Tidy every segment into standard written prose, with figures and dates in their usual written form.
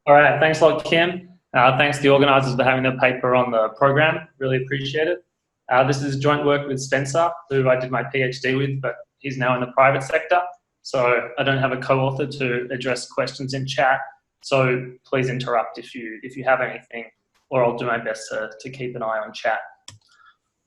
All right, thanks a lot, Kim. Thanks to the organisers for having the paper on the program. Really appreciate it. This is joint work with Spencer, who I did my PhD with, but he's now in the private sector. So I don't have a co-author to address questions in chat. So please interrupt if you have anything, or I'll do my best to keep an eye on chat.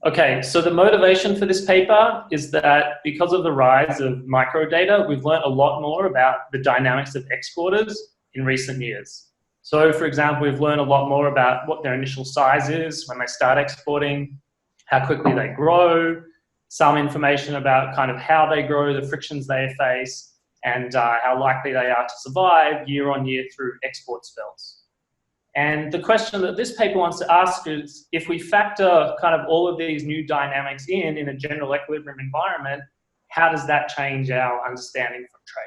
Okay, so the motivation for this paper is that because of the rise of microdata, we've learned a lot more about the dynamics of exporters in recent years. So for example, we've learned a lot more about what their initial size is when they start exporting, how quickly they grow, some information about kind of how they grow, the frictions they face, and how likely they are to survive year on year through export spells. And the question that this paper wants to ask is, if we factor kind of all of these new dynamics in a general equilibrium environment, how does that change our understanding from trade?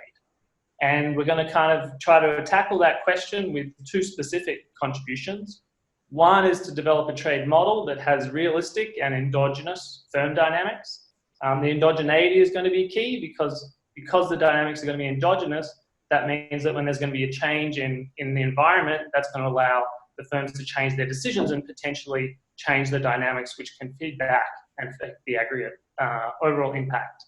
And we're going to kind of try to tackle that question with two specific contributions. One is to develop a trade model that has realistic and endogenous firm dynamics. The endogeneity is going to be key because the dynamics are going to be endogenous. That means that when there's going to be a change in the environment, that's going to allow the firms to change their decisions and potentially change the dynamics, which can feed back and affect the aggregate overall impact.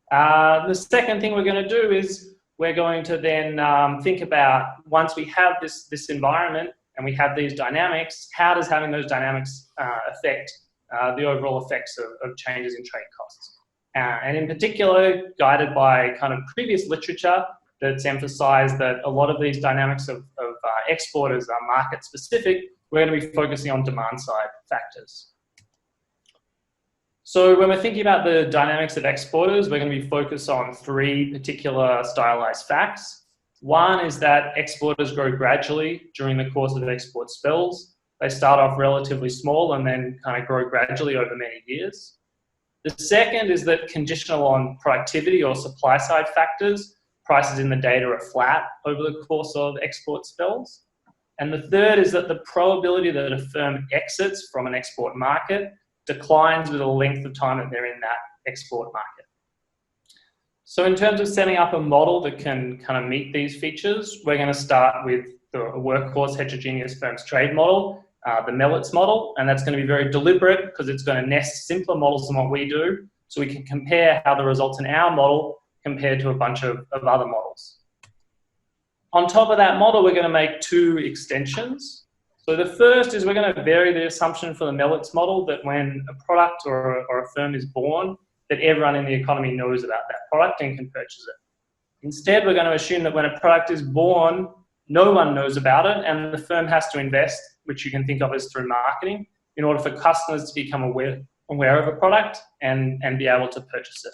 The second thing we're going to do is we're going to then think about, once we have this environment and we have these dynamics, how does having those dynamics affect the overall effects of changes in trade costs? And in particular, guided by kind of previous literature that's emphasized that a lot of these dynamics of exporters are market specific, we're going to be focusing on demand side factors. So when we're thinking about the dynamics of exporters, we're going to be focused on three particular stylized facts. One is that exporters grow gradually during the course of export spells. They start off relatively small and then kind of grow gradually over many years. The second is that conditional on productivity or supply side factors, prices in the data are flat over the course of export spells. And the third is that the probability that a firm exits from an export market declines with the length of time that they're in that export market. So in terms of setting up a model that can kind of meet these features, we're going to start with the workhorse heterogeneous firms trade model, the Mellitz model, and that's going to be very deliberate because it's going to nest simpler models than what we do, so we can compare how the results in our model compared to a bunch of other models. On top of that model, we're going to make two extensions. So the first is we're going to vary the assumption for the Mellitz model that when a product or a firm is born, that everyone in the economy knows about that product and can purchase it. Instead, we're going to assume that when a product is born, no one knows about it, and the firm has to invest, which you can think of as through marketing, in order for customers to become aware of a product and be able to purchase it.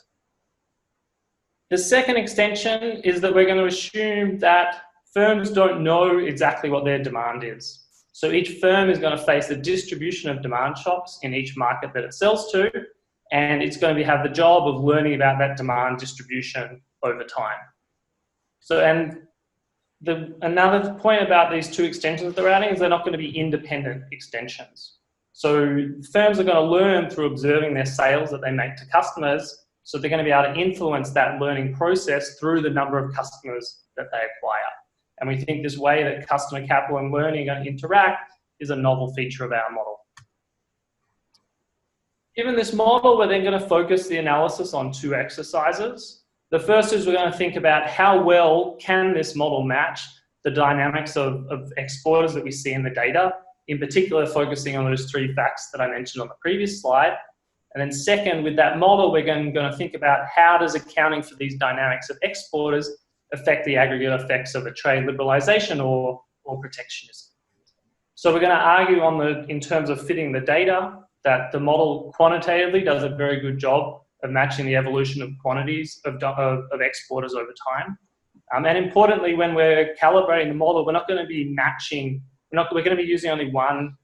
The second extension is that we're going to assume that firms don't know exactly what their demand is. So each firm is going to face a distribution of demand shocks in each market that it sells to, and it's going to have the job of learning about that demand distribution over time. So, and another point about these two extensions that they're adding is they're not going to be independent extensions. So firms are going to learn through observing their sales that they make to customers, so they're going to be able to influence that learning process through the number of customers that they acquire. And we think this way that customer capital and learning are going to interact is a novel feature of our model. Given this model, we're then going to focus the analysis on two exercises. The first is we're going to think about how well can this model match the dynamics of exporters that we see in the data, in particular focusing on those three facts that I mentioned on the previous slide. And then second, with that model, we're going to think about how does accounting for these dynamics of exporters affect the aggregate effects of a trade liberalization or protectionism. So we're going to argue in terms of fitting the data that the model quantitatively does a very good job of matching the evolution of quantities of exporters over time. And importantly, when we're calibrating the model, we're not going to be matching, we're going to be using only one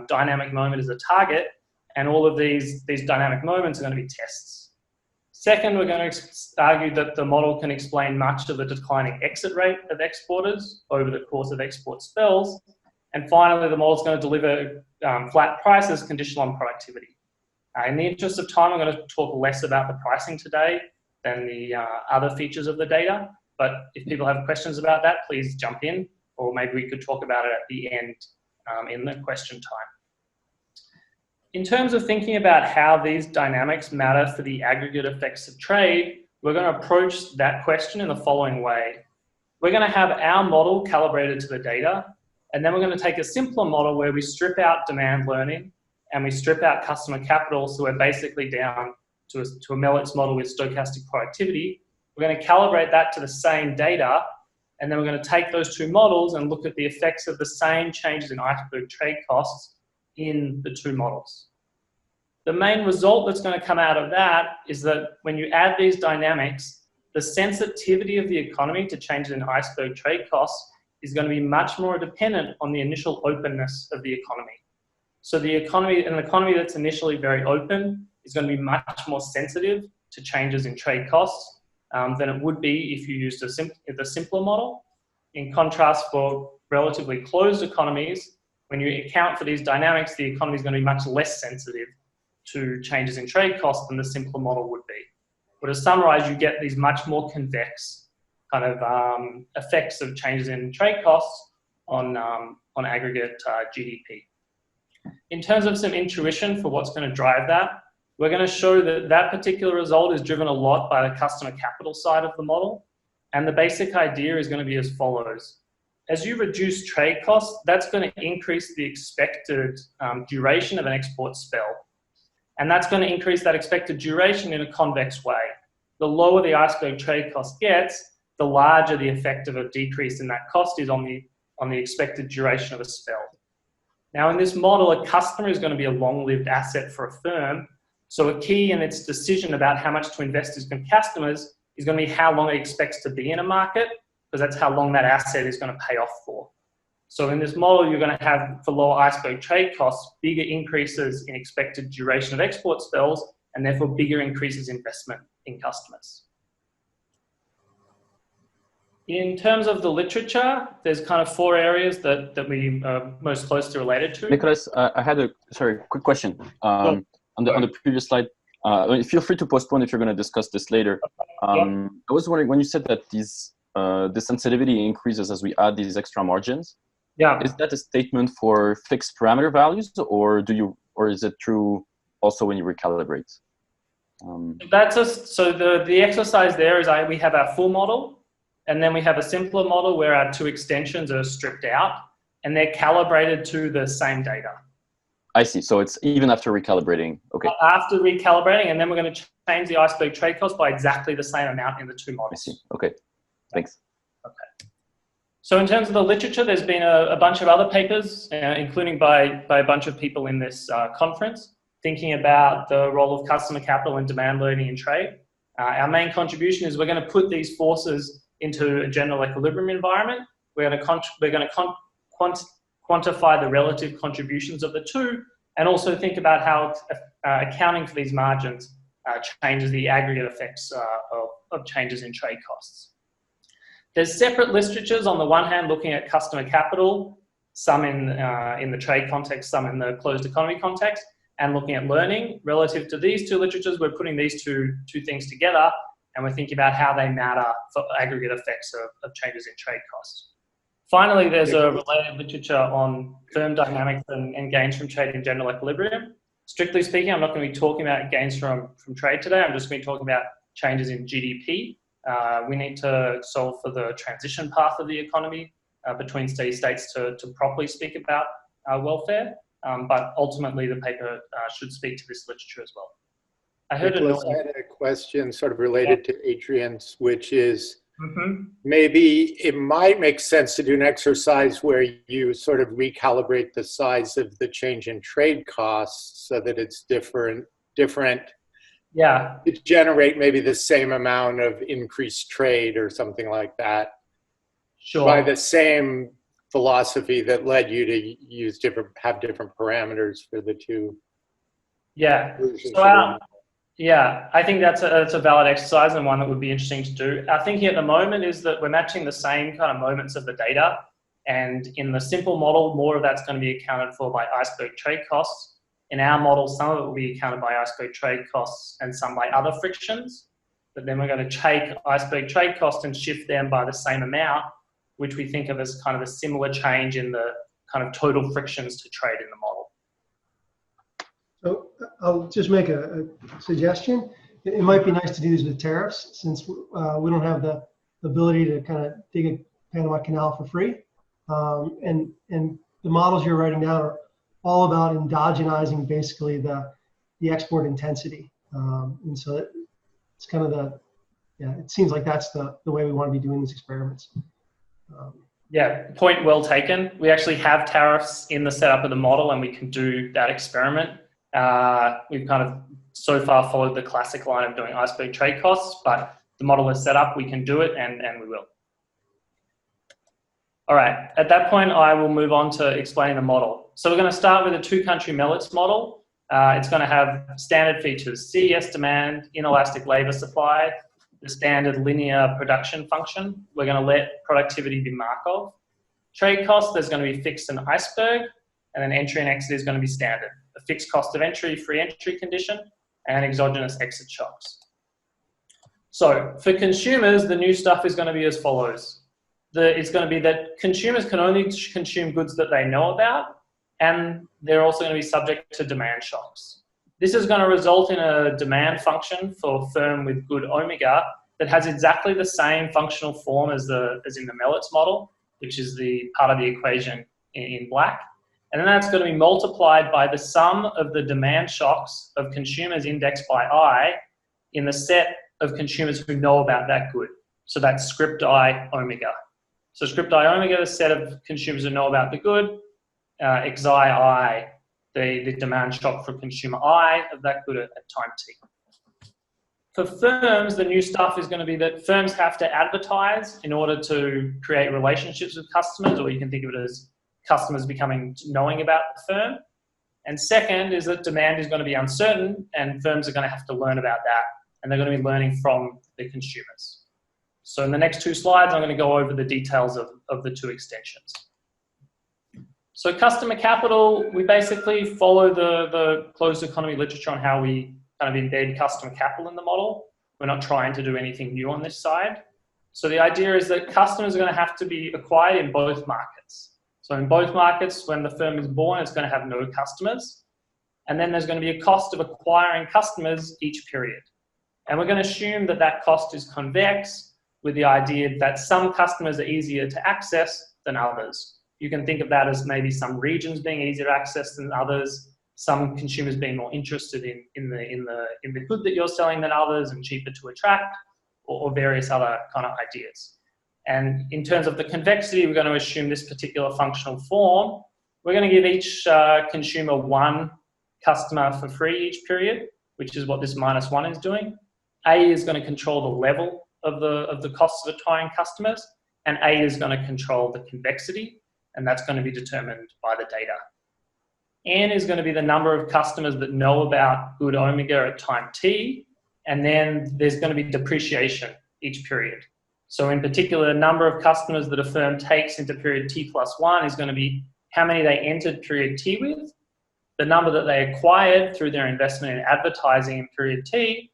dynamic moment as a target, and all of these dynamic moments are going to be tests. Second, we're going to argue that the model can explain much of the declining exit rate of exporters over the course of export spells. And finally, the model is going to deliver flat prices conditional on productivity. In the interest of time, I'm going to talk less about the pricing today than the other features of the data. But if people have questions about that, please jump in. or maybe we could talk about it at the end in the question time. In terms of thinking about how these dynamics matter for the aggregate effects of trade, we're going to approach that question in the following way. We're going to have our model calibrated to the data, and then we're going to take a simpler model where we strip out demand learning and we strip out customer capital, so we're basically down to a Melix model with stochastic productivity. We're going to calibrate that to the same data, and then we're going to take those two models and look at the effects of the same changes in iceberg trade costs in the two models. The main result that's going to come out of that is that when you add these dynamics, the sensitivity of the economy to changes in iceberg trade costs is going to be much more dependent on the initial openness of the economy. So an economy that's initially very open is going to be much more sensitive to changes in trade costs than it would be if you used the simpler model. In contrast, for relatively closed economies, when you account for these dynamics, the economy is going to be much less sensitive to changes in trade costs than the simpler model would be. But to summarize, you get these much more convex kind of effects of changes in trade costs on aggregate GDP. In terms of some intuition for what's going to drive that, we're going to show that that particular result is driven a lot by the customer capital side of the model. And the basic idea is going to be as follows. As you reduce trade costs, that's going to increase the expected duration of an export spell. And that's going to increase that expected duration in a convex way. The lower the iceberg trade cost gets, the larger the effect of a decrease in that cost is on the expected duration of a spell. Now, in this model, a customer is going to be a long-lived asset for a firm. So a key in its decision about how much to invest in customers is going to be how long it expects to be in a market, because that's how long that asset is going to pay off for. So in this model, you're going to have, for lower iceberg trade costs, bigger increases in expected duration of export spells, and therefore bigger increases in investment in customers. In terms of the literature, there's kind of four areas that we are most closely related to. Nicholas, I had a quick question. On the previous slide, feel free to postpone if you're going to discuss this later. I was wondering, when you said that the sensitivity increases as we add these extra margins, is that a statement for fixed parameter values, or is it true also when you recalibrate? So the exercise there is we have our full model, and then we have a simpler model where our two extensions are stripped out, and they're calibrated to the same data. I see. So it's even after recalibrating. Okay. After recalibrating, and then we're going to change the iceberg trade cost by exactly the same amount in the two models. I see. Okay. Thanks. Okay. So in terms of the literature, there's been a bunch of other papers, including by a bunch of people in this conference, thinking about the role of customer capital and demand learning in trade. Our main contribution is we're going to put these forces into a general equilibrium environment. We're going to quantify the relative contributions of the two, and also think about how accounting for these margins changes the aggregate effects of changes in trade costs. There's separate literatures on the one hand looking at customer capital, some in the trade context, some in the closed economy context, and looking at learning. Relative to these two literatures, we're putting these two things together, and we're thinking about how they matter for aggregate effects of changes in trade costs. Finally, there's a related literature on firm dynamics and gains from trade in general equilibrium. Strictly speaking, I'm not going to be talking about gains from trade today. I'm just going to be talking about changes in GDP. We need to solve for the transition path of the economy between steady states to properly speak about welfare. But ultimately, the paper should speak to this literature as well. I had a question sort of related to Adrian's, which is maybe it might make sense to do an exercise where you sort of recalibrate the size of the change in trade costs so that it's different to generate maybe the same amount of increased trade or something like that. Sure. By the same philosophy that led you to have different parameters for the two. Yeah. So I think that's a valid exercise and one that would be interesting to do. Our thinking at the moment is that we're matching the same kind of moments of the data, and in the simple model, more of that's going to be accounted for by iceberg trade costs. In our model, some of it will be accounted by iceberg trade costs and some by other frictions. But then we're going to take iceberg trade costs and shift them by the same amount which we think of as kind of a similar change in the kind of total frictions to trade in the model. So I'll just make a suggestion. It might be nice to do this with tariffs, since we don't have the ability to kind of dig a Panama Canal for free. And the models you're writing down are all about endogenizing basically the export intensity. And so it's kind of it seems like that's the way we want to be doing these experiments. Yeah, point well taken. We actually have tariffs in the setup of the model, and we can do that experiment. We've kind of so far followed the classic line of doing iceberg trade costs, but the model is set up, we can do it, and we will. All right, at that point, I will move on to explaining the model. So we're going to start with a two-country Melitz model. It's going to have standard features: CES demand, inelastic labor supply, the standard linear production function. We're going to let productivity be Markov. Trade cost, there's going to be fixed and iceberg, and then entry and exit is going to be standard. A fixed cost of entry, free entry condition, and exogenous exit shocks. So for consumers, the new stuff is going to be as follows. It's going to be that consumers can only consume goods that they know about, and they're also going to be subject to demand shocks. This is going to result in a demand function for firm with good omega that has exactly the same functional form as in the Melitz model, which is the part of the equation in black. And then that's going to be multiplied by the sum of the demand shocks of consumers indexed by I in the set of consumers who know about that good. So that's script I omega. So script I omega, the set of consumers who know about the good, xi I, the demand shock for consumer I of that good at time t. For firms, the new stuff is going to be that firms have to advertise in order to create relationships with customers, or you can think of it as customers knowing about the firm. And second is that demand is going to be uncertain, and firms are going to have to learn about that, and they're going to be learning from the consumers. So in the next two slides, I'm going to go over the details of the two extensions. So customer capital, we basically follow the closed economy literature on how we kind of embed customer capital in the model. We're not trying to do anything new on this side. So the idea is that customers are going to have to be acquired in both markets. So in both markets, when the firm is born, it's going to have no customers. And then there's going to be a cost of acquiring customers each period. And we're going to assume that that cost is convex, with the idea that some customers are easier to access than others. You can think of that as maybe some regions being easier to access than others, some consumers being more interested in the good that you're selling than others and cheaper to attract, or various other kind of ideas. And in terms of the convexity, we're going to assume this particular functional form. We're going to give each consumer one customer for free each period, which is what this -1 is doing. A is going to control the level of the costs of acquiring customers, and A is going to control the convexity, and that's going to be determined by the data. N is going to be the number of customers that know about good omega at time t, and then there's going to be depreciation each period. So in particular, the number of customers that a firm takes into period t+1 is going to be how many they entered period t with, the number that they acquired through their investment in advertising in period t,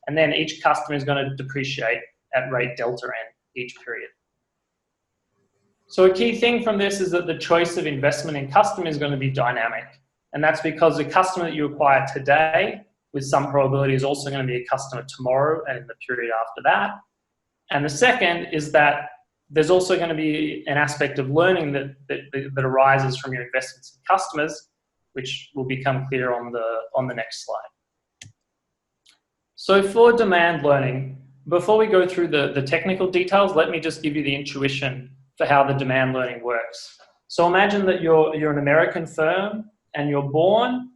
and then each customer is going to depreciate at rate delta n each period. So a key thing from this is that the choice of investment in customer is going to be dynamic. And that's because the customer that you acquire today, with some probability, is also going to be a customer tomorrow and in the period after that. And the second is that there's also going to be an aspect of learning that arises from your investments in customers, which will become clear on the next slide. So for demand learning, before we go through the technical details, let me just give you the intuition for how the demand learning works. So imagine that you're an American firm and you're born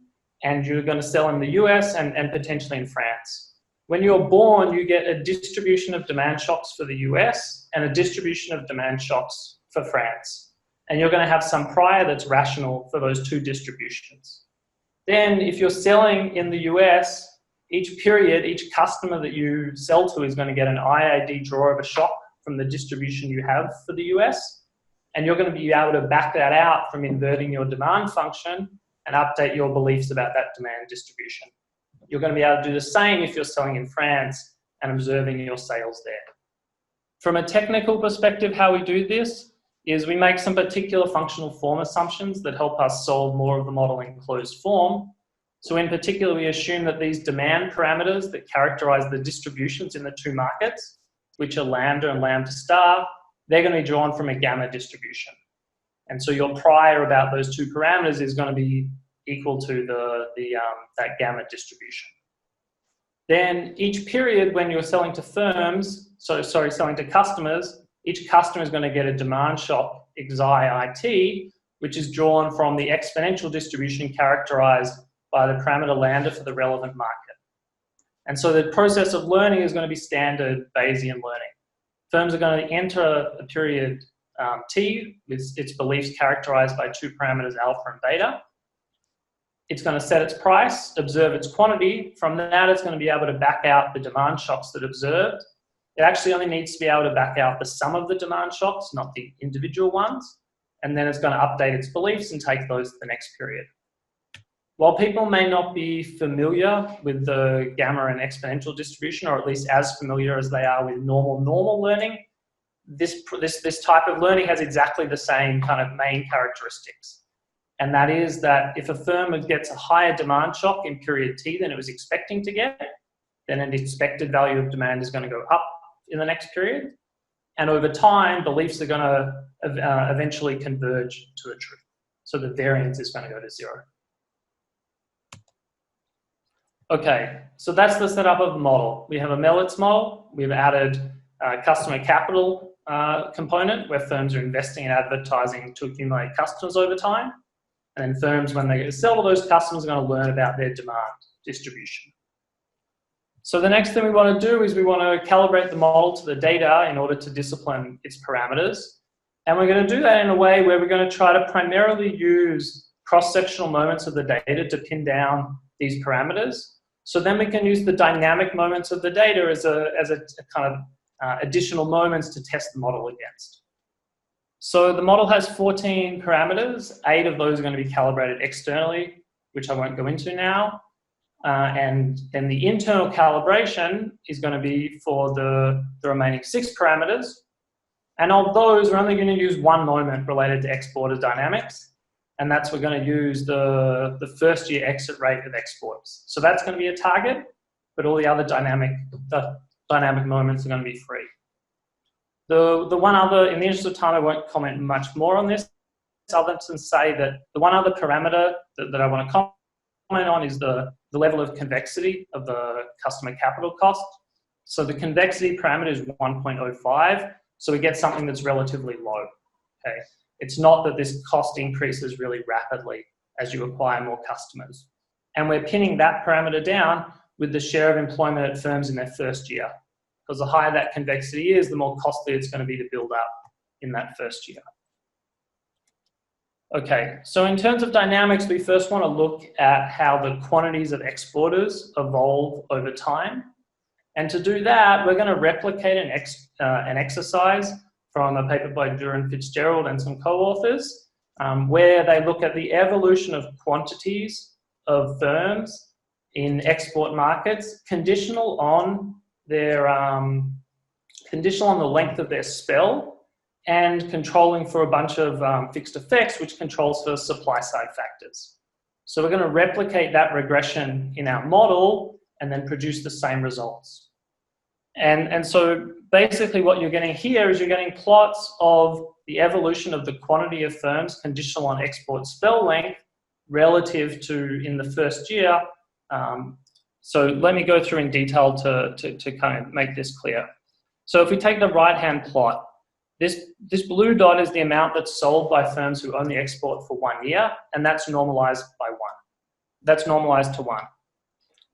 and you're going to sell in the US and potentially in France. When you're born, you get a distribution of demand shocks for the US and a distribution of demand shocks for France. And you're going to have some prior that's rational for those two distributions. Then if you're selling in the US, each period, each customer that you sell to is going to get an IAD draw of a shock from the distribution you have for the US. And you're going to be able to back that out from inverting your demand function and update your beliefs about that demand distribution. You're going to be able to do the same if you're selling in France and observing your sales there. From a technical perspective, how we do this, is we make some particular functional form assumptions that help us solve more of the model in closed form. So in particular, we assume that these demand parameters that characterize the distributions in the two markets, which are lambda and lambda star, they're going to be drawn from a gamma distribution. And so your prior about those two parameters is going to be equal to that gamma distribution. Then each period when you're selling to firms, selling to customers, each customer is going to get a demand shock xi it, which is drawn from the exponential distribution characterized by the parameter lambda for the relevant market. And so the process of learning is going to be standard Bayesian learning. Firms are going to enter a period t with its beliefs characterized by two parameters alpha and beta. It's going to set its price, observe its quantity. From that, it's going to be able to back out the demand shocks that observed. It actually only needs to be able to back out the sum of the demand shocks, not the individual ones. And then it's going to update its beliefs and take those to the next period. While people may not be familiar with the gamma and exponential distribution, or at least as familiar as they are with normal learning, this type of learning has exactly the same kind of main characteristics. And that is that if a firm gets a higher demand shock in period t than it was expecting to get, then an expected value of demand is going to go up in the next period. And over time, beliefs are going to eventually converge to the truth. So the variance is going to go to 0. Okay, so that's the setup of the model. We have a Melitz model. We've added a customer capital component where firms are investing in advertising to accumulate customers over time. And then firms, when they sell to those customers, are going to learn about their demand distribution. So the next thing we want to do is we want to calibrate the model to the data in order to discipline its parameters. And we're going to do that in a way where we're going to try to primarily use cross-sectional moments of the data to pin down these parameters. So then we can use the dynamic moments of the data as a kind of additional moments to test the model against. So the model has 14 parameters. 8 of those are going to be calibrated externally, which I won't go into now. And then the internal calibration is going to be for the remaining 6 parameters. And of those, we're only going to use one moment related to exporter dynamics. And that's we're going to use the first year exit rate of exports. So that's going to be a target, but all the other dynamic moments are going to be free. The one other, in the interest of time, I won't comment much more on this, other than say that the one other parameter that I want to comment on is the level of convexity of the customer capital cost. So the convexity parameter is 1.05, so we get something that's relatively low. Okay, it's not that this cost increases really rapidly as you acquire more customers. And we're pinning that parameter down with the share of employment at firms in their first year. Because the higher that convexity is, the more costly it's going to be to build up in that first year. Okay, so in terms of dynamics, we first want to look at how the quantities of exporters evolve over time. And to do that, we're going to replicate an exercise from a paper by Duran Fitzgerald and some co-authors, where they look at the evolution of quantities of firms in export markets, conditional on the length of their spell, and controlling for a bunch of fixed effects, which controls for supply side factors. So we're going to replicate that regression in our model and then produce the same results. And so basically what you're getting here is you're getting plots of the evolution of the quantity of firms conditional on export spell length relative to in the first year. So let me go through in detail to kind of make this clear. So if we take the right-hand plot, this blue dot is the amount that's sold by firms who only export for 1 year, and that's normalized by 1. That's normalized to 1.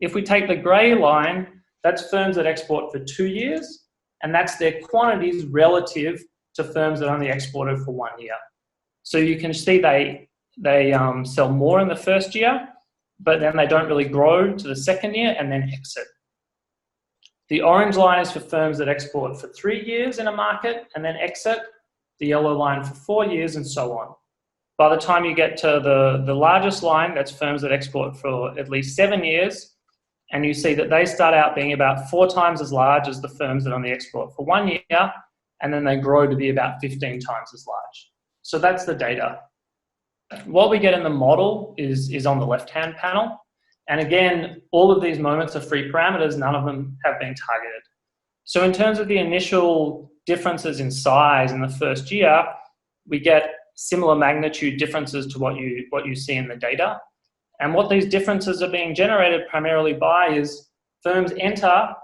If we take the gray line, that's firms that export for 2 years, and that's their quantities relative to firms that only exported for 1 year. So you can see they sell more in the first year, but then they don't really grow to the second year and then exit. The orange line is for firms that export for 3 years in a market and then exit. The yellow line for 4 years, and so on. By the time you get to the largest line, that's firms that export for at least 7 years, and you see that they start out being about 4 times as large as the firms that only export for 1 year, and then they grow to be about 15 times as large. So that's the data. What we get in the model is on the left-hand panel. And again, all of these moments are free parameters, none of them have been targeted. So in terms of the initial differences in size in the first year, we get similar magnitude differences to what you see in the data. And what these differences are being generated primarily by is firms enter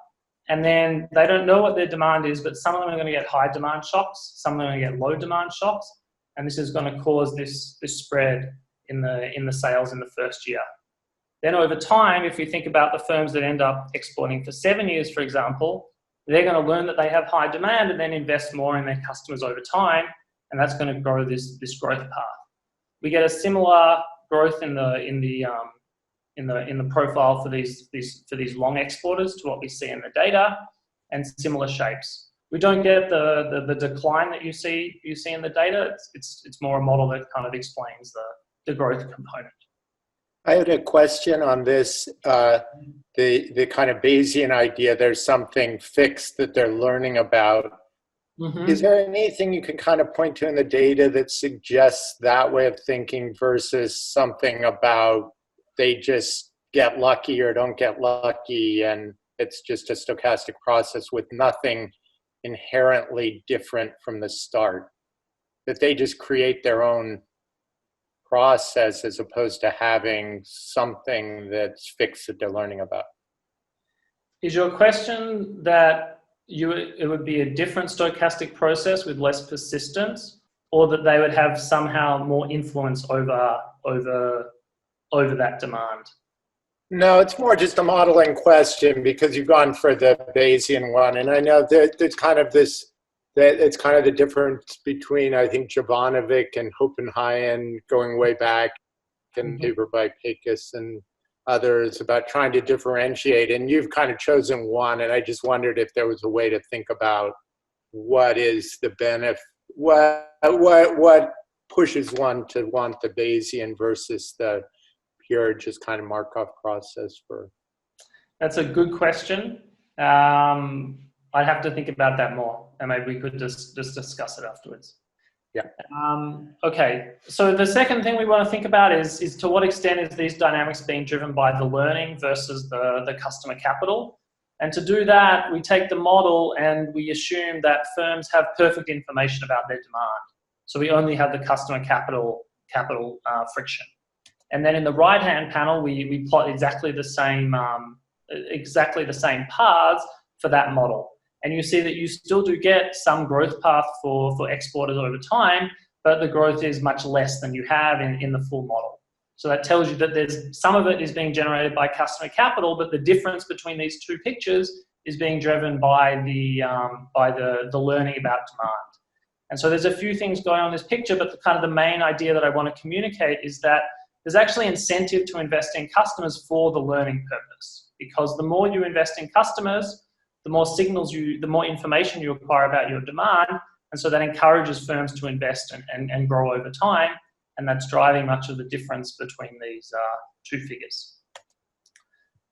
and then they don't know what their demand is, but some of them are going to get high demand shocks, some of them are going to get low demand shocks, and this is going to cause this spread in the sales in the first year. Then over time, if we think about the firms that end up exporting for 7 years, for example, they're going to learn that they have high demand and then invest more in their customers over time, and that's going to grow this growth path. We get a similar growth in the profile for these long exporters to what we see in the data, and similar shapes. We don't get the decline that you see in the data. It's more a model that kind of explains the growth component. I had a question on this, the kind of Bayesian idea, there's something fixed that they're learning about. Mm-hmm. Is there anything you can kind of point to in the data that suggests that way of thinking versus something about they just get lucky or don't get lucky and it's just a stochastic process with nothing inherently different from the start? That they just create their own process as opposed to having something that's fixed that they're learning about? Is your question that it would be a different stochastic process with less persistence, or that they would have somehow more influence over that demand? No, it's more just a modeling question because you've gone for the Bayesian one, and I know that there's kind of this. That it's kind of the difference between, I think, Jovanovic and Hopenhaien going way back, and paper by Pecos and others about trying to differentiate. And you've kind of chosen one, and I just wondered if there was a way to think about what is the benefit, what pushes one to want the Bayesian versus the pure just kind of Markov process for. That's a good question. I'd have to think about that more, and maybe we could just discuss it afterwards. Yeah. Okay, so the second thing we want to think about is to what extent is these dynamics being driven by the learning versus the customer capital? And to do that, we take the model and we assume that firms have perfect information about their demand. So we only have the customer capital friction. And then in the right-hand panel, we plot exactly the same paths for that model. And you see that you still do get some growth path for exporters over time, but the growth is much less than you have in the full model. So that tells you that there's some of it is being generated by customer capital, but the difference between these two pictures is being driven by the learning about demand. And so there's a few things going on in this picture, but the main idea that I want to communicate is that there's actually incentive to invest in customers for the learning purpose, because the more you invest in customers, the more the more information you acquire about your demand, and so that encourages firms to invest and grow over time, and that's driving much of the difference between these two figures.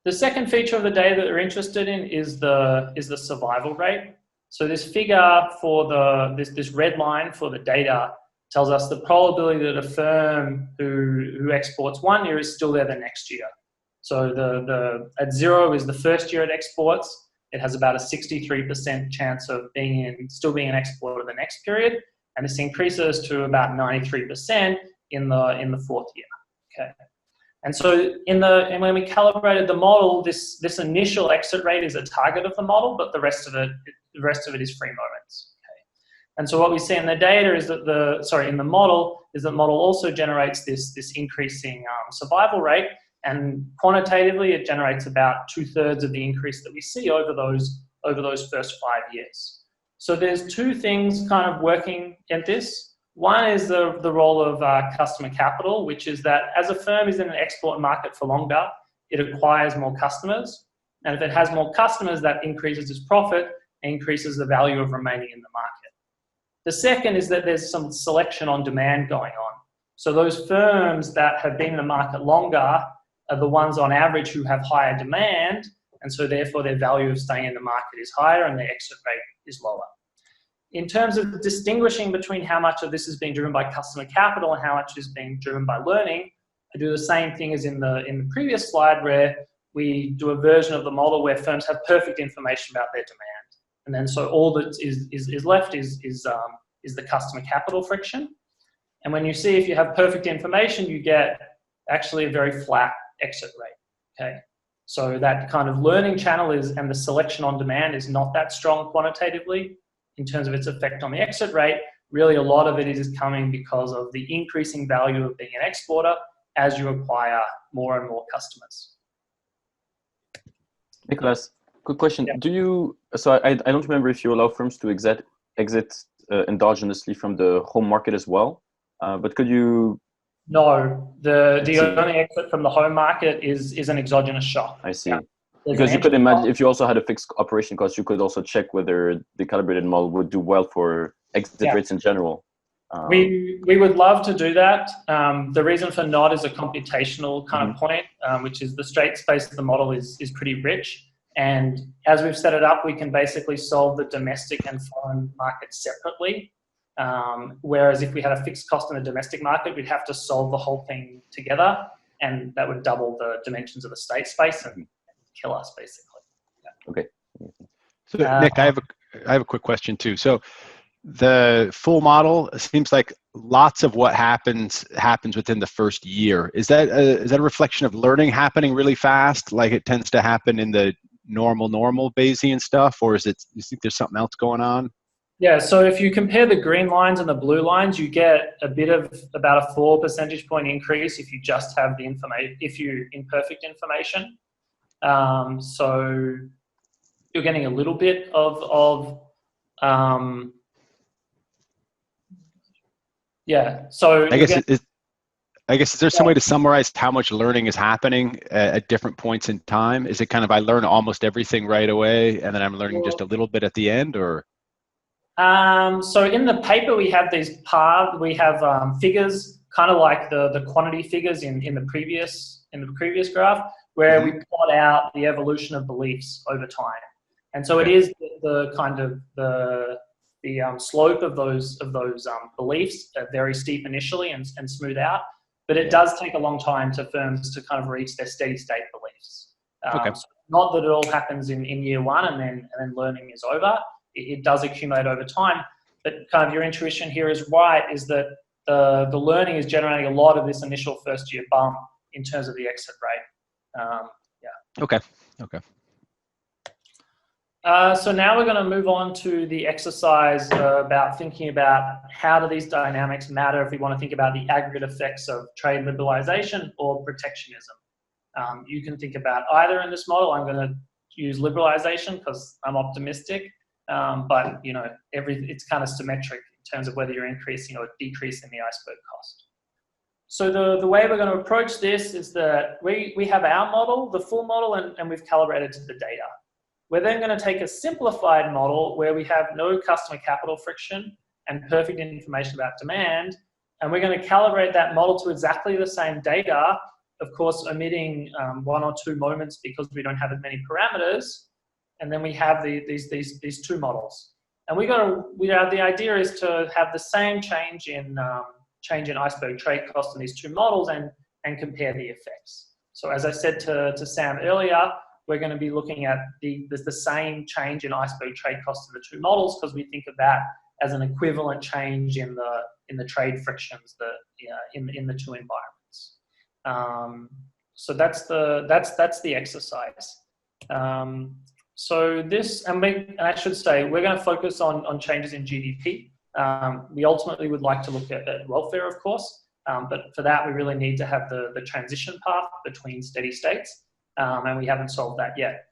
The second feature of the data that we're interested in is the survival rate. So this figure for this red line for the data tells us the probability that a firm who exports 1 year is still there the next year. So at 0 is the first year it exports. It has about a 63% chance of still being an exporter the next period, and this increases to about 93% in the fourth year. Okay, and so when we calibrated the model, this initial exit rate is a target of the model, but the rest of it is free moments. Okay, and so what we see in the data is that in the model also generates this increasing survival rate. And quantitatively, it generates about 2/3 of the increase that we see over those first 5 years. So there's two things kind of working at this. One is the role of customer capital, which is that as a firm is in an export market for longer, it acquires more customers. And if it has more customers, that increases its profit and increases the value of remaining in the market. The second is that there's some selection on demand going on. So those firms that have been in the market longer are the ones on average who have higher demand, and so therefore their value of staying in the market is higher and their exit rate is lower. in terms of distinguishing between how much of this is being driven by customer capital and how much is being driven by learning, I do the same thing as in the previous slide, where we do a version of the model where firms have perfect information about their demand. And then so all that is left is the customer capital friction. And when you see if you have perfect information, you get actually a very flat exit rate, okay? So that kind of learning channel and the selection on demand is not that strong quantitatively in terms of its effect on the exit rate. Really, a lot of it is coming because of the increasing value of being an exporter as you acquire more and more customers. Nicholas, good question. Yeah. So I don't remember if you allow firms to exit endogenously from the home market as well, but could you? No, the only exit from the home market is an exogenous shock. I see. Yeah. Because you could imagine if you also had a fixed operation cost, you could also check whether the calibrated model would do well for exit rates in general. We would love to do that. The reason for not is a computational kind of point, which is the straight space of the model is pretty rich. And as we've set it up, we can basically solve the domestic and foreign markets separately. Whereas if we had a fixed cost in the domestic market, we'd have to solve the whole thing together, and that would double the dimensions of the state space and kill us, basically. Yeah. Okay. So Nick, I have a quick question too. So the full model seems like lots of what happens within the first year. Is that a reflection of learning happening really fast, like it tends to happen in the normal Bayesian stuff, or is it, you think there's something else going on? Yeah, so if you compare the green lines and the blue lines, you get a bit of about a 4 percentage point increase if you just have the information, if you imperfect information. So you're getting a little bit of yeah. So I guess is there some way to summarize how much learning is happening at different points in time? Is it kind of I learn almost everything right away and then I'm learning just a little bit at the end, or? So in the paper we have these figures, kind of like the quantity figures in the previous graph, where we plot out the evolution of beliefs over time. And so it is the kind of the slope of those beliefs are very steep initially and smooth out, but it does take a long time for firms to kind of reach their steady state beliefs. So not that it all happens in year one and then learning is over. It does accumulate over time, but kind of your intuition here is right, is that the learning is generating a lot of this initial first year bump in terms of the exit rate. Okay. So now we're going to move on to the exercise about thinking about how do these dynamics matter if we want to think about the aggregate effects of trade liberalization or protectionism. You can think about either in this model. I'm going to use liberalization because I'm optimistic, but you know, it's kind of symmetric in terms of whether you're increasing or decreasing the iceberg cost. So the way we're going to approach this is that we have our model, the full model, and we've calibrated to the data. We're then going to take a simplified model where we have no customer capital friction and perfect information about demand, and we're going to calibrate that model to exactly the same data, of course omitting 1 or 2 moments because we don't have as many parameters, and then we have these 2 models. And the idea is to have the same change in iceberg trade cost in these 2 models and compare the effects. So as I said to Sam earlier, we're going to be looking at the same change in iceberg trade cost in the 2 models because we think of that as an equivalent change in the trade frictions in the 2 environments. So that's the exercise. So this, and I should say, we're going to focus on changes in GDP. We ultimately would like to look at welfare, of course, but for that we really need to have the transition path between steady states. And we haven't solved that yet.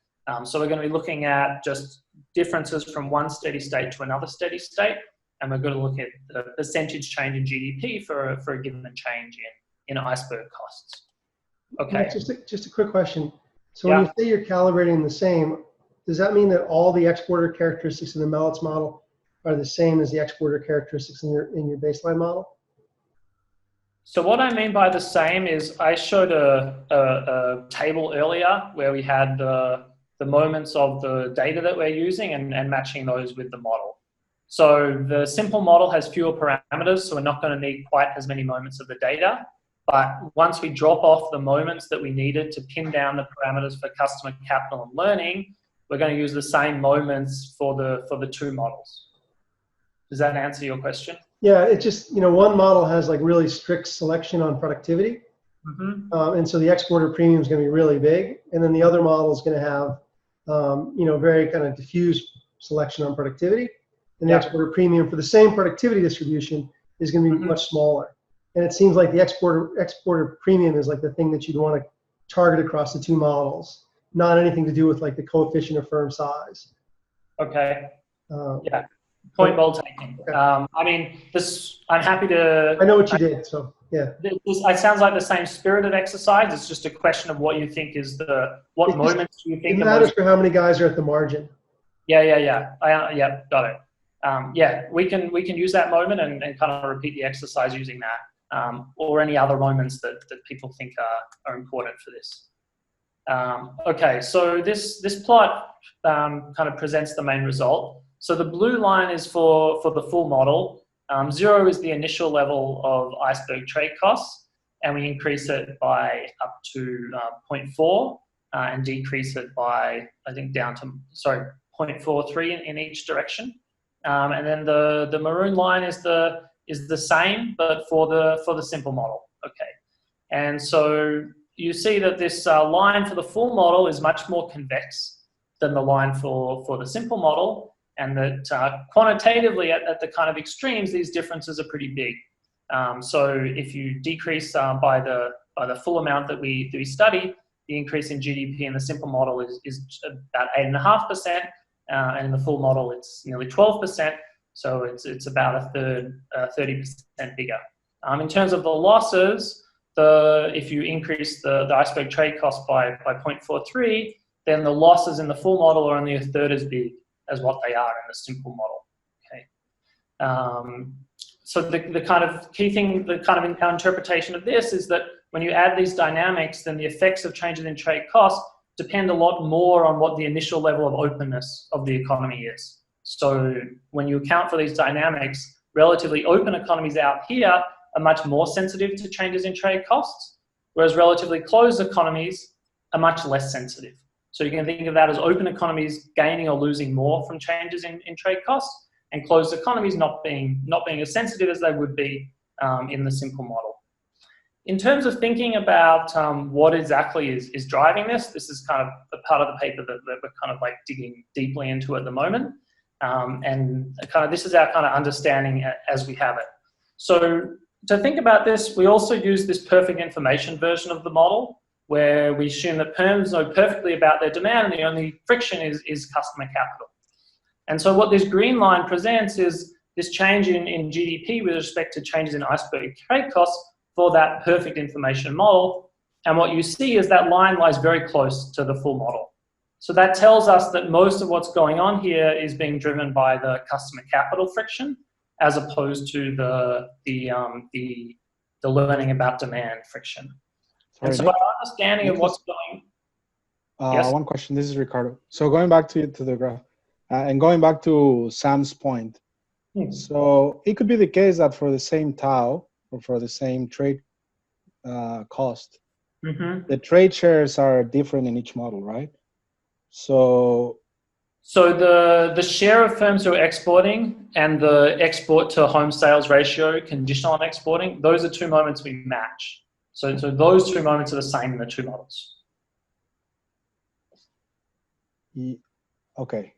So we're going to be looking at just differences from one steady state to another steady state, and we're going to look at the percentage change in GDP for a given change in iceberg costs. Okay. Just a quick question. So when you say you're calibrating the same, does that mean that all the exporter characteristics in the Melitz model are the same as the exporter characteristics in your baseline model? So what I mean by the same is I showed a table earlier where we had the moments of the data that we're using and matching those with the model. So the simple model has fewer parameters, so we're not going to need quite as many moments of the data. But once we drop off the moments that we needed to pin down the parameters for customer capital and learning, we're going to use the same moments for the two models. Does that answer your question? Yeah, it's just, one model has like really strict selection on productivity. And so the exporter premium is going to be really big. And then the other model is going to have, very kind of diffuse selection on productivity. And the exporter premium for the same productivity distribution is going to be much smaller. And it seems like the exporter premium is like the thing that you'd want to target across the two models, not anything to do with like the coefficient of firm size. Okay. Yeah. Point well taken. Okay. I mean, I'm happy to. I know what you did, so yeah. It sounds like the same spirit of exercise. It's just a question of what you think is what moments do you think? It matters for how many guys are at the margin. Yeah. Yeah, got it. Yeah, we can use that moment and kind of repeat the exercise using that, or any other moments that people think are important for this. Okay, so this plot kind of presents the main result. So the blue line is for the full model. 0 is the initial level of iceberg trade costs, and we increase it by up to 0.4 and decrease it by, I think, down to 0.43 in each direction. And then the maroon line is the same, but for the simple model. Okay, and so you see that this line for the full model is much more convex than the line for the simple model, and that quantitatively at the kind of extremes, these differences are pretty big. So if you decrease by the full amount that we study, the increase in GDP in the simple model is about 8.5%, and in the full model it's nearly 12%. So it's about a third, 30% bigger. In terms of the losses, if you increase the iceberg trade cost by 0.43, then the losses in the full model are only a third as big as what they are in the simple model. Okay. So the kind of key thing, the kind of our interpretation of this is that when you add these dynamics, then the effects of changes in trade costs depend a lot more on what the initial level of openness of the economy is. So when you account for these dynamics, relatively open economies out here are much more sensitive to changes in trade costs, whereas relatively closed economies are much less sensitive. So you can think of that as open economies gaining or losing more from changes in trade costs, and closed economies not being as sensitive as they would be in the simple model. In terms of thinking about what exactly is driving this is kind of a part of the paper that we're kind of like digging deeply into at the moment. And kind of this is our kind of understanding as we have it. So to think about this, we also use this perfect information version of the model, where we assume that firms know perfectly about their demand and the only friction is customer capital. And so what this green line presents is this change in GDP with respect to changes in iceberg trade costs for that perfect information model. And what you see is that line lies very close to the full model. So that tells us that most of what's going on here is being driven by the customer capital friction, as opposed to the learning about demand friction. Sorry, and so Nick, our understanding of what's going yes? One question, this is Ricardo. So going back to the graph, and going back to Sam's point, so it could be the case that for the same tau, or for the same trade cost, the trade shares are different in each model, right? So the share of firms who are exporting and the export to home sales ratio conditional on exporting, those are two moments we match. So those two moments are the same in the two models. Okay.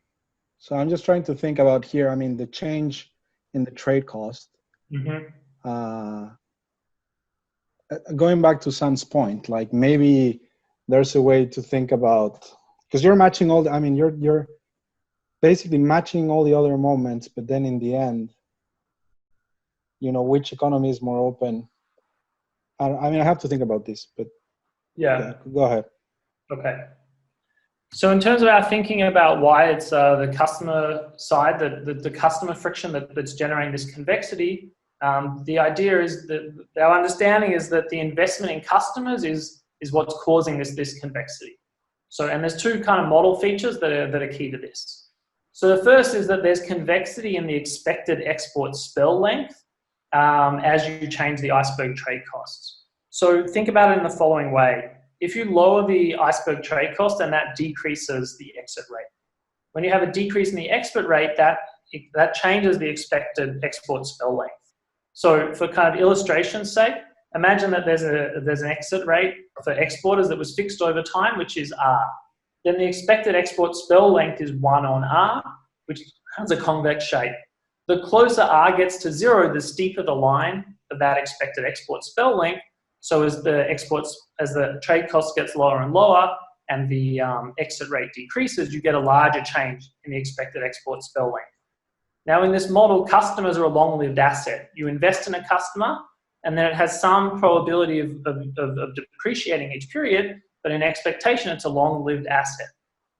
So I'm just trying to think about here, I mean, the change in the trade cost. Going back to Sam's point, like maybe there's a way to think about, because you're matching all the, I mean, you're basically matching all the other moments, but then in the end, which economy is more open? I mean, I have to think about this, but yeah, go ahead. Okay. So in terms of our thinking about why it's the customer side, the customer friction that's generating this convexity, the idea is that our understanding is that the investment in customers is what's causing this convexity. So, and there's two kind of model features that are key to this. So the first is that there's convexity in the expected export spell length as you change the iceberg trade costs. So think about it in the following way. If you lower the iceberg trade cost, then that decreases the exit rate. When you have a decrease in the export rate, that changes the expected export spell length. So for kind of illustration's sake, imagine that there's an exit rate for exporters that was fixed over time, which is R. Then the expected export spell length is 1 on R, which has a convex shape. The closer R gets to 0, the steeper the line of that expected export spell length. So as the trade cost gets lower and lower and the exit rate decreases, you get a larger change in the expected export spell length. Now in this model, customers are a long-lived asset. You invest in a customer and then it has some probability of depreciating each period, but in expectation, it's a long-lived asset.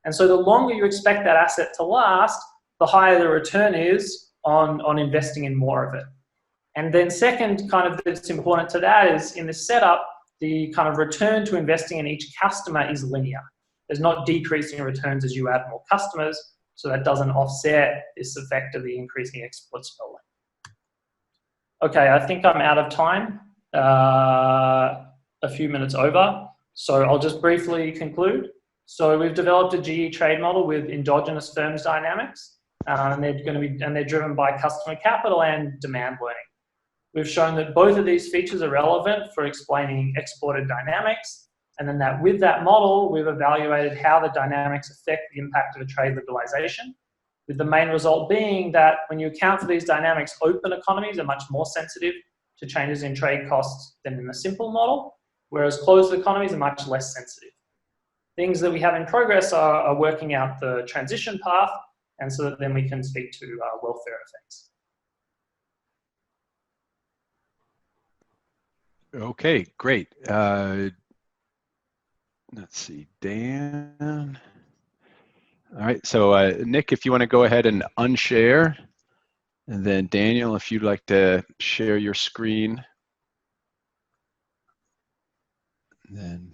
And so the longer you expect that asset to last, the higher the return is on investing in more of it. And then second, kind of that's important to that is in this setup, the kind of return to investing in each customer is linear. There's not decreasing returns as you add more customers, so that doesn't offset this effect of the increasing export spell length. Okay, I think I'm out of time, a few minutes over, so I'll just briefly conclude. So we've developed a GE trade model with endogenous firms dynamics, and they're driven by customer capital and demand learning. We've shown that both of these features are relevant for explaining exporter dynamics, and then that with that model, we've evaluated how the dynamics affect the impact of a trade liberalization, with the main result being that when you account for these dynamics, open economies are much more sensitive to changes in trade costs than in the simple model, whereas closed economies are much less sensitive. Things that we have in progress are working out the transition path, and so that then we can speak to welfare effects. Okay, great. Let's see, Dan. All right, so Nick, if you want to go ahead and unshare, and then Daniel, if you'd like to share your screen. And then.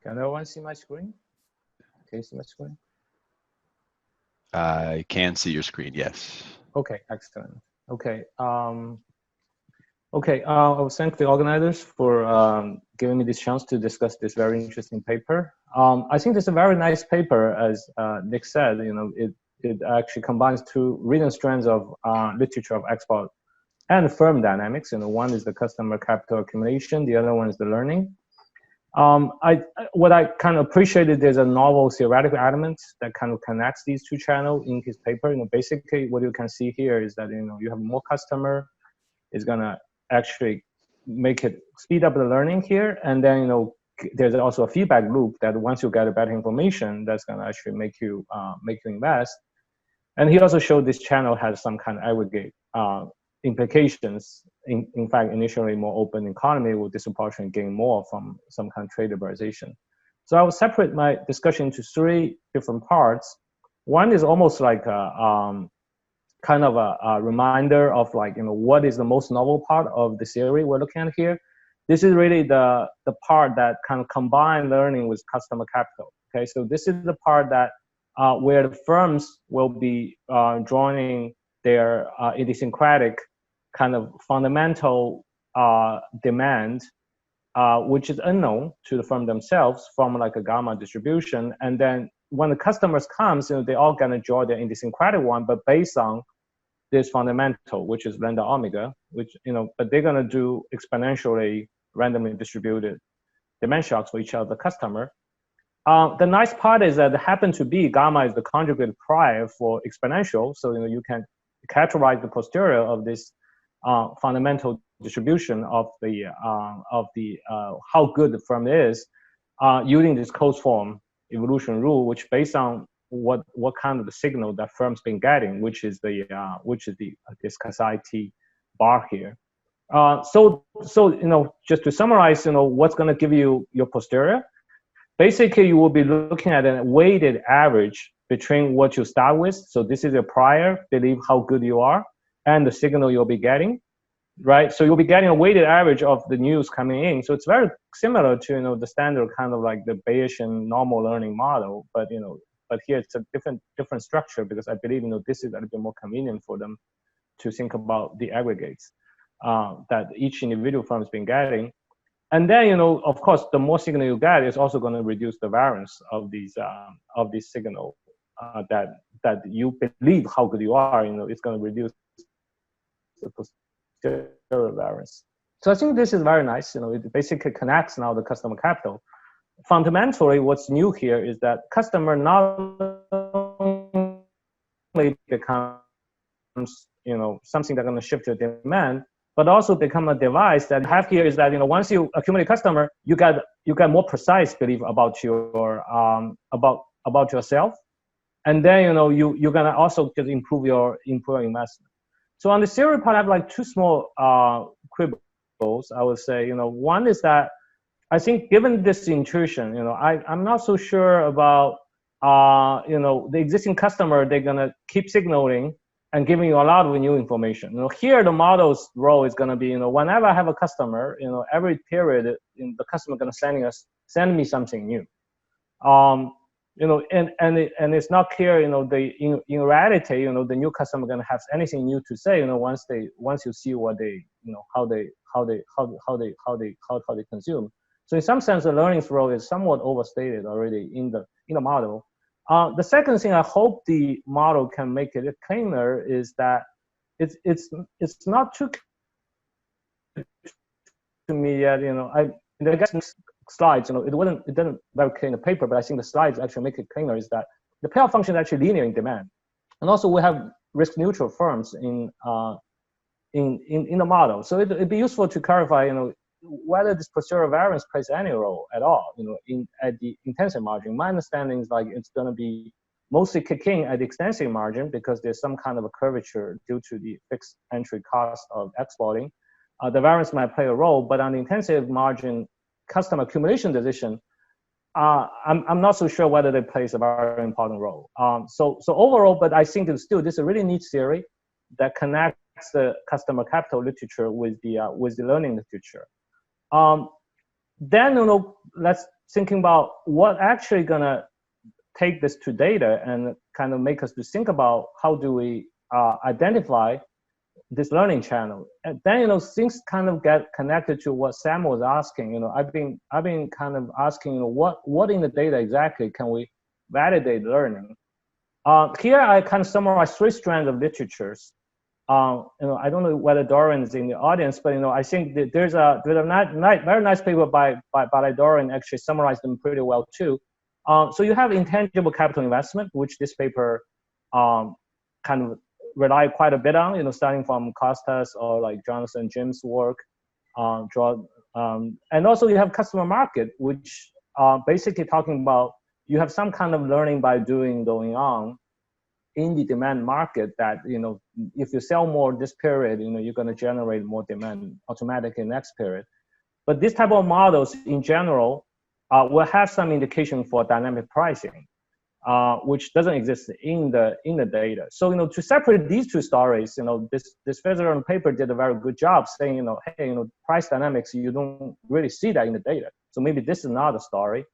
Can everyone see my screen? Can you see my screen? I can see your screen, yes. Okay, excellent. Okay. Okay, I will thank the organizers for giving me this chance to discuss this very interesting paper. I think it's a very nice paper, as Nick said. You know, it actually combines two recent strands of literature of export and firm dynamics. You know, one is the customer capital accumulation, the other one is the learning. What I kind of appreciated, there's a novel theoretical element that kind of connects these two channels in his paper. You know, basically what you can see here is that, you know, you have more customer is gonna actually make it speed up the learning here. And then, you know, there's also a feedback loop that once you get a better information, that's gonna actually make you invest. And he also showed this channel has some kind of aggregate implications. In fact, initially more open economy will disproportionately gain more from some kind of trade liberalization. So I will separate my discussion into three different parts. One is almost like a kind of a reminder of, like, you know, what is the most novel part of the theory we're looking at here. This is really the part that kind of combine learning with customer capital. Okay, so this is the part that where the firms will be drawing their idiosyncratic kind of fundamental demand, which is unknown to the firm themselves from like a gamma distribution. And then when the customers comes, you know, they all gonna draw their idiosyncratic one, but based on this fundamental, which is lambda omega, which, you know, but they're gonna do exponentially randomly distributed demand shocks for each other customer. The nice part is that it happen to be gamma is the conjugate prior for exponential, so, you know, you can characterize the posterior of this fundamental distribution of the how good the firm is using this closed form evolution rule, which based on what kind of the signal that firm's been getting, which is this Kasai bar here. So you know, just to summarize, you know, what's going to give you your posterior. Basically, you will be looking at a weighted average between what you start with. So this is your prior, believe how good you are, and the signal you'll be getting. right? So you'll be getting a weighted average of the news coming in. So it's very similar to, the standard kind of like the Bayesian normal learning model, but, but here it's a different structure, because I believe, this is a little bit more convenient for them to think about the aggregates that each individual firm has been getting. And then, of course, the more signal you get is also going to reduce the variance of these signal that you believe how good you are. It's going to reduce the posterior variance. So I think this is very nice. It basically connects now the customer capital. Fundamentally, what's new here is that customer not only becomes something that's going to shift your demand, but also become a device that you have here is that, once you accumulate customer, you get more precise belief about your about yourself. And then, you're going to also just improve your investment. So on the theory part, I have like two small quibbles, I would say. One is that I think given this intuition, I'm not so sure about, the existing customer, they're going to keep signaling and giving you a lot of new information. Here the model's role is going to be, whenever I have a customer, every period, the customer going to send me something new. And it's not clear, in reality, the new customer going to have anything new to say, once you see what they, how they consume. So in some sense, the learning's role is somewhat overstated already in the model. The second thing I hope the model can make it cleaner is that it's not too to me yet. I guess slides, it didn't very clear in the paper, but I think the slides actually make it cleaner, is that the payoff function is actually linear in demand. And also we have risk neutral firms in the model. So it'd be useful to clarify, whether this posterior variance plays any role at all, at the intensive margin. My understanding is like it's going to be mostly kicking at the extensive margin, because there's some kind of a curvature due to the fixed entry cost of exporting. The variance might play a role, but on the intensive margin customer accumulation decision, I'm not so sure whether it plays a very important role. So overall, but I think this is a really neat theory that connects the customer capital literature with the learning literature. Then let's thinking about what actually gonna take this to data and kind of make us to think about how do we identify this learning channel. And then things kind of get connected to what Sam was asking. I've been kind of asking what in the data exactly can we validate learning. Here I kind of summarize 3 strands of literatures. I don't know whether Dorian is in the audience, but I think that there's a very nice paper by Dorian actually summarized them pretty well too. So you have intangible capital investment, which this paper kind of rely quite a bit on, starting from Costas or like Jonathan Jim's work, and also you have customer market, which basically talking about you have some kind of learning by doing going on in the demand market that, if you sell more this period, you're going to generate more demand automatically next period. But this type of models in general will have some indication for dynamic pricing, which doesn't exist in the data. So, to separate these two stories, this Federer paper did a very good job saying, hey, price dynamics, you don't really see that in the data. So maybe this is not a story.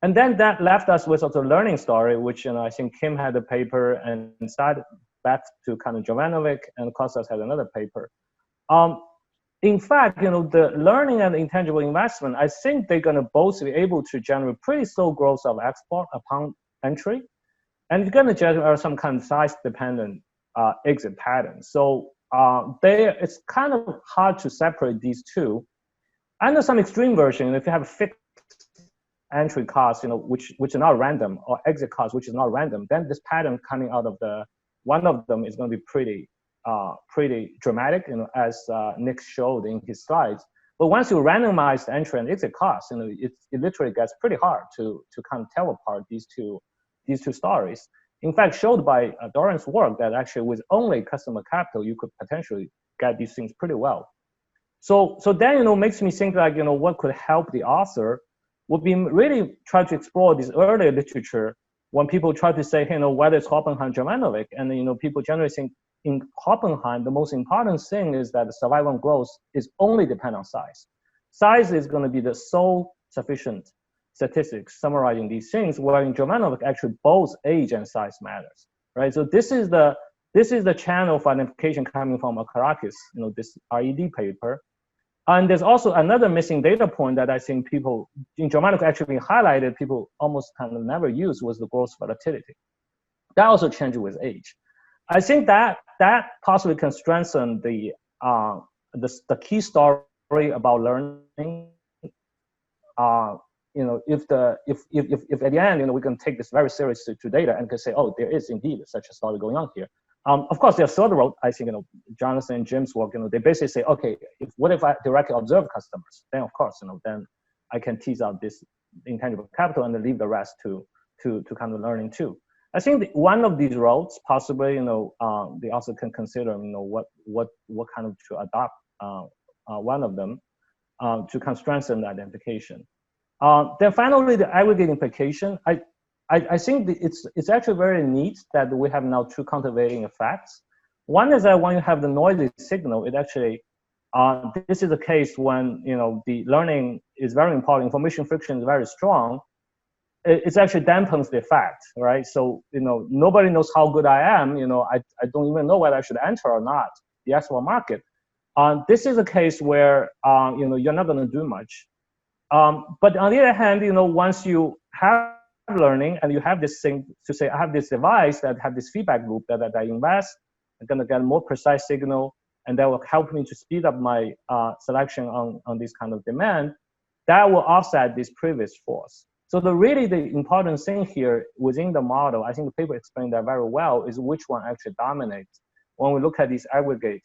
And then that left us with also a learning story, which I think Kim had a paper and started back to kind of Jovanovic, and Kostas had another paper. In fact, the learning and intangible investment, I think they're going to both be able to generate pretty slow growth of export upon entry, and you're going to generate some kind of size-dependent exit pattern. So it's kind of hard to separate these two. Under some extreme version, if you have a fixed entry cost, which is not random, or exit cost, which is not random, then this pattern coming out of one of them is going to be pretty dramatic, as Nick showed in his slides. But once you randomize the entry and exit costs, it literally gets pretty hard to kind of tell apart these two stories. In fact, showed by Dorian's work that actually with only customer capital, you could potentially get these things pretty well. So then, makes me think like, what could help the author would be really try to explore this earlier literature when people try to say, whether it's Oppenheim, Jovanovic, and people generally think, in Oppenheim, the most important thing is that the survival and growth is only depend on size. Size is going to be the sole sufficient statistics summarizing these things, where in Germanovic, actually both age and size matters, right? So this is the channel for identification coming from Akarakis, this RED paper. And there's also another missing data point that I think people in Germanic actually being highlighted, people almost kind of never use, was the growth volatility. That also changes with age. I think that possibly can strengthen the key story about learning. If at the end, we can take this very seriously to data and can say, oh, there is indeed such a story going on here. Of course, there's third road. I think Jonathan and Jim's work. They basically say, okay, what if I directly observe customers? Then of course, then I can tease out this intangible capital and then leave the rest to kind of learning too. I think one of these roads possibly, they also can consider, what kind of to adopt one of them to kind of strengthen the identification. Then finally, the aggregate implication. I think it's actually very neat that we have now two countervailing effects. One is that when you have the noisy signal, it actually, this is a case when, the learning is very important, information friction is very strong, it actually dampens the effect, right? So, nobody knows how good I am, I don't even know whether I should enter or not the export market. This is a case where, you're not gonna do much. But on the other hand, once you have learning and you have this thing to say, I have this device that have this feedback loop that I invest, I'm gonna get a more precise signal, and that will help me to speed up my selection on this kind of demand, that will offset this previous force. So the important thing here within the model, I think the paper explained that very well, is which one actually dominates when we look at these aggregate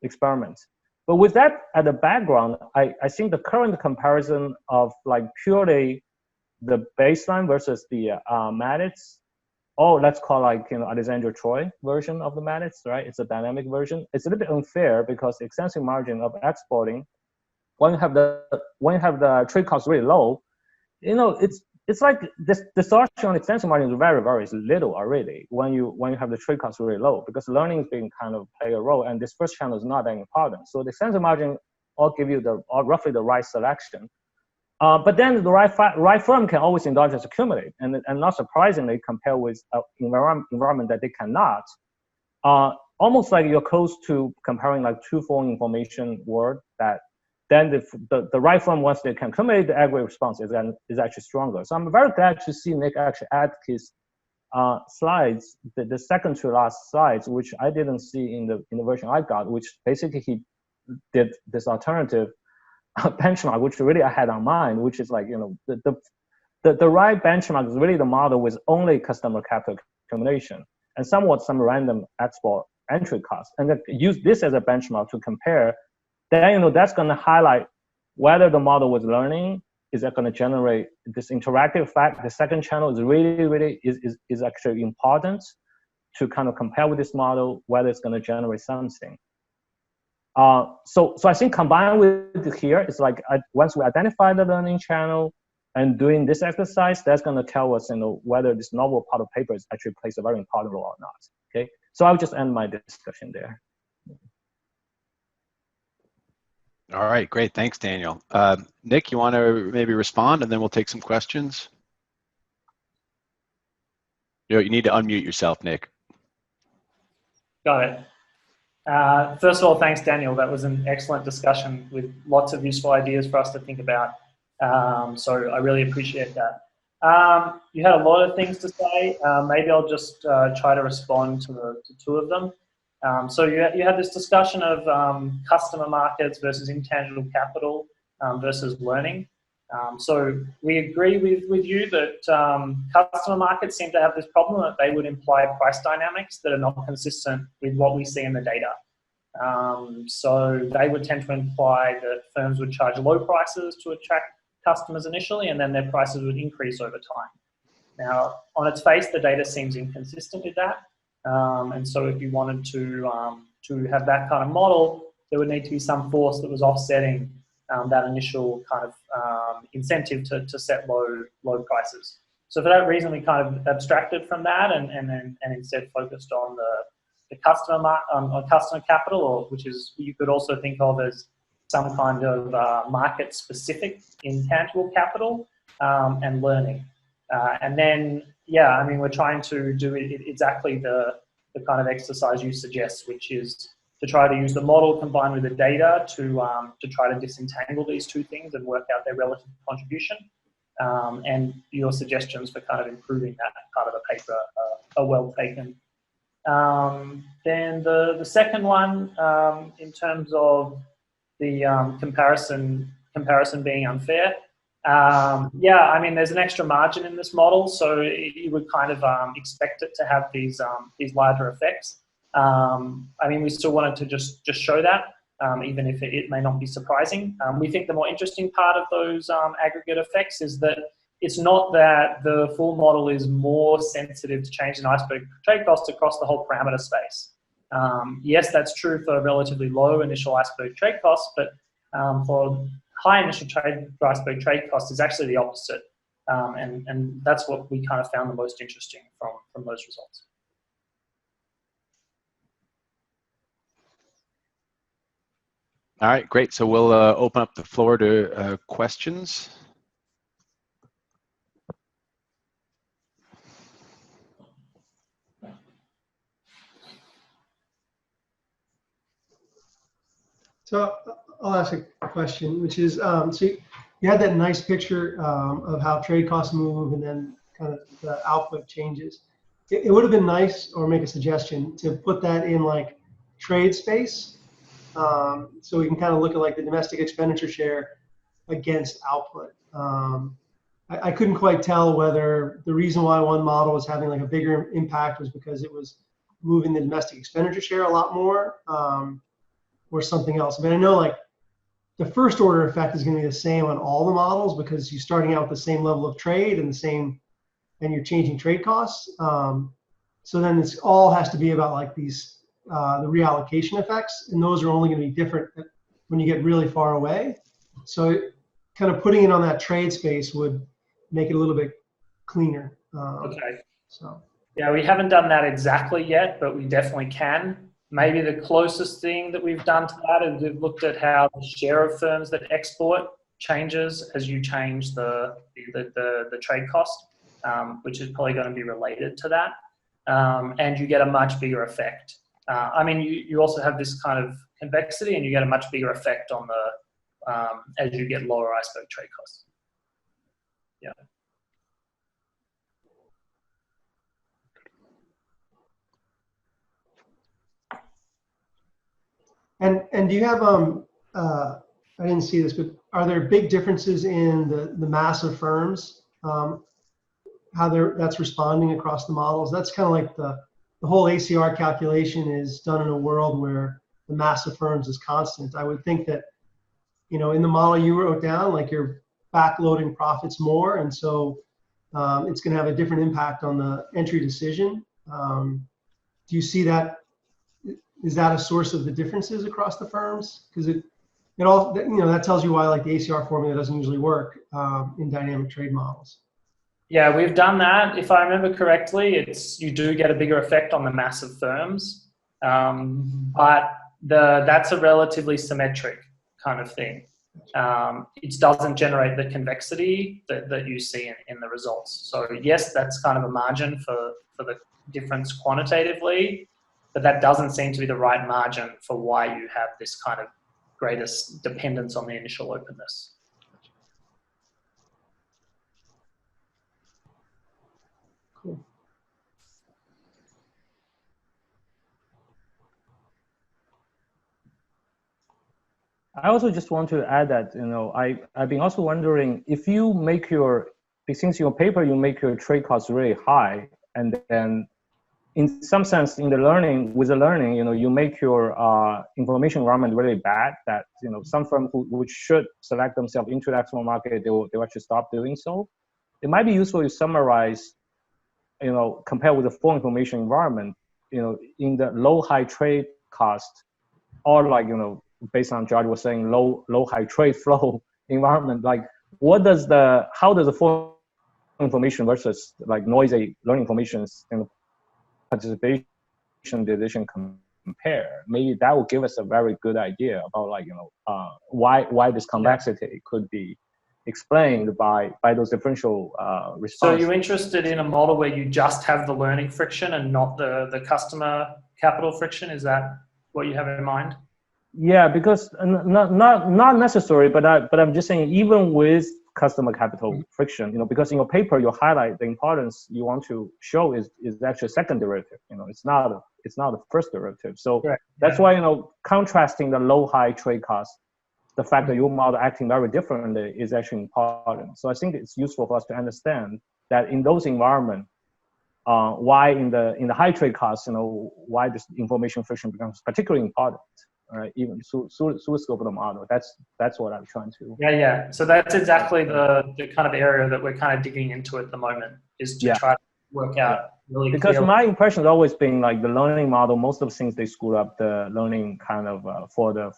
experiments. But with that at the background, I think the current comparison of purely the baseline versus the Maditz, let's call Alexandra Troy version of the Maditz, right? It's a dynamic version. It's a little bit unfair because the extensive margin of exporting, when you have the trade cost really low, it's like this distortion on extensive margin is very, very little already when you have the trade cost really low, because learning is being kind of play a role, and this first channel is not that important. So the extensive margin all give you roughly the right selection. But then the right firm can always endogenous accumulate, and not surprisingly, compare with an environment that they cannot. Almost like you're close to comparing two phone information world that then the right firm, once they can accumulate, the aggregate response is actually stronger. So I'm very glad to see Nick actually add his slides, the second to last slides, which I didn't see in the version I got, which basically he did this alternative benchmark, which really I had on mind, which is the right benchmark is really the model with only customer capital accumulation and somewhat some random export entry cost, and then use this as a benchmark to compare. Then that's going to highlight whether the model was learning. Is that going to generate this interactive effect? The second channel is really is actually important to kind of compare with this model whether it's going to generate something. So I think combined with here, it's once we identify the learning channel and doing this exercise, that's going to tell us whether this novel part of paper actually plays a very important role or not. Okay, so I'll just end my discussion there. All right, great. Thanks, Daniel. Nick, you want to maybe respond, and then we'll take some questions? You need to unmute yourself, Nick. Got it. First of all, thanks, Daniel. That was an excellent discussion with lots of useful ideas for us to think about. So I really appreciate that. You had a lot of things to say. Maybe I'll just try to respond to two of them. So you had this discussion of customer markets versus intangible capital versus learning. So we agree with you that customer markets seem to have this problem that they would imply price dynamics that are not consistent with what we see in the data. So they would tend to imply that firms would charge low prices to attract customers initially, and then their prices would increase over time. Now, on its face, the data seems inconsistent with that. And so if you wanted to have that kind of model, there would need to be some force that was offsetting that initial kind of incentive to set low prices. So for that reason, we kind of abstracted from that and instead focused on the customer capital, or which is you could also think of as some kind of market-specific intangible capital, and learning. And then, yeah, I mean, we're trying to do exactly the kind of exercise you suggest, which is to try to use the model combined with the data to try to disentangle these two things and work out their relative contribution. And your suggestions for kind of improving that part of the paper are well taken. Then the second one, in terms of the comparison being unfair, yeah, I mean, there's an extra margin in this model, so you would kind of expect it to have these larger effects. I mean, we still wanted to just show that, even if it may not be surprising. We think the more interesting part of those aggregate effects is that it's not that the full model is more sensitive to change in iceberg trade costs across the whole parameter space. Yes, that's true for relatively low initial iceberg trade costs, but for high initial iceberg trade costs is actually the opposite. And that's what we kind of found the most interesting from those results. All right, great. So we'll open up the floor to questions. So I'll ask a question, which is, so you had that nice picture of how trade costs move and then kind of the output changes. It would have been nice, or make a suggestion, to put that in like trade space. So we can kind of look at like the domestic expenditure share against output. I couldn't quite tell whether the reason why one model was having like a bigger impact was because it was moving the domestic expenditure share a lot more, or something else. I mean, I know like the first order effect is going to be the same on all the models because you're starting out with the same level of trade and you're changing trade costs. So then this all has to be about like these, the reallocation effects, and those are only going to be different when you get really far away. So kind of putting it on that trade space would make it a little bit cleaner. Okay. So. Yeah, we haven't done that exactly yet, but we definitely can. Maybe the closest thing that we've done to that is we've looked at how the share of firms that export changes as you change the trade cost, which is probably going to be related to that, and you get a much bigger effect. I mean, you also have this kind of convexity, and you get a much bigger effect on the as you get lower iceberg trade costs. Yeah. And do you have I didn't see this, but are there big differences in the mass of firms, how that's responding across the models? That's kind of like the whole ACR calculation is done in a world where the mass of firms is constant. I would think that, you know, in the model you wrote down, like you're backloading profits more, and so it's going to have a different impact on the entry decision. Do you see that? Is that a source of the differences across the firms? Because it all, you know, that tells you why like the ACR formula doesn't usually work in dynamic trade models. Yeah, we've done that. If I remember correctly, you do get a bigger effect on the mass of firms, but that's a relatively symmetric kind of thing. It doesn't generate the convexity that you see in the results. So yes, that's kind of a margin for the difference quantitatively, but that doesn't seem to be the right margin for why you have this kind of greatest dependence on the initial openness. Cool. I also just want to add that, you know, I've been also wondering if you make since your paper, you make your trade costs really high, and then in some sense, with the learning, you know, you make your information environment really bad. That, you know, some firm which should select themselves into the export market, they'll actually stop doing so. It might be useful to summarize, you know, compare with the full information environment, you know, in the low-high trade cost, or like, you know, based on George was saying, low-high trade flow environment. Like, how does the full information versus like noisy learning information and participation decision compare. Maybe that will give us a very good idea about like, why this complexity could be explained by those differential responses. So you're interested in a model where you just have the learning friction and not the customer capital friction? Is that what you have in mind? Yeah, because not necessary, but I'm just saying, even with customer capital friction, because in your paper you highlight the importance you want to show is actually second derivative. It's not the first derivative. So that's why contrasting the low-high trade cost, the fact that your model acting very differently is actually important. So I think it's useful for us to understand that in those environments, why in the high trade costs, why this information friction becomes particularly important. Right, even through the scope of the model. That's what I'm trying to. Yeah. So that's exactly the kind of area that we're kind of digging into at the moment, is to try to work out really because clearly. my impression has always been like the learning model. Most of the things they screw up the learning kind of for the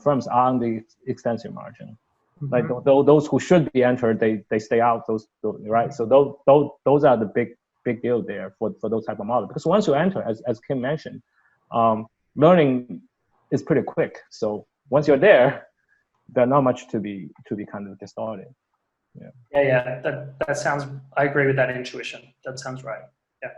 firms are on the extensive margin. Like those who should be entered, they stay out. Those right. So those are the big deal there for those type of models. Because once you enter, as Kim mentioned, learning is pretty quick. So once you're there, there's not much to be kind of distorted. Yeah. That sounds. I agree with that intuition. That sounds right. Yeah.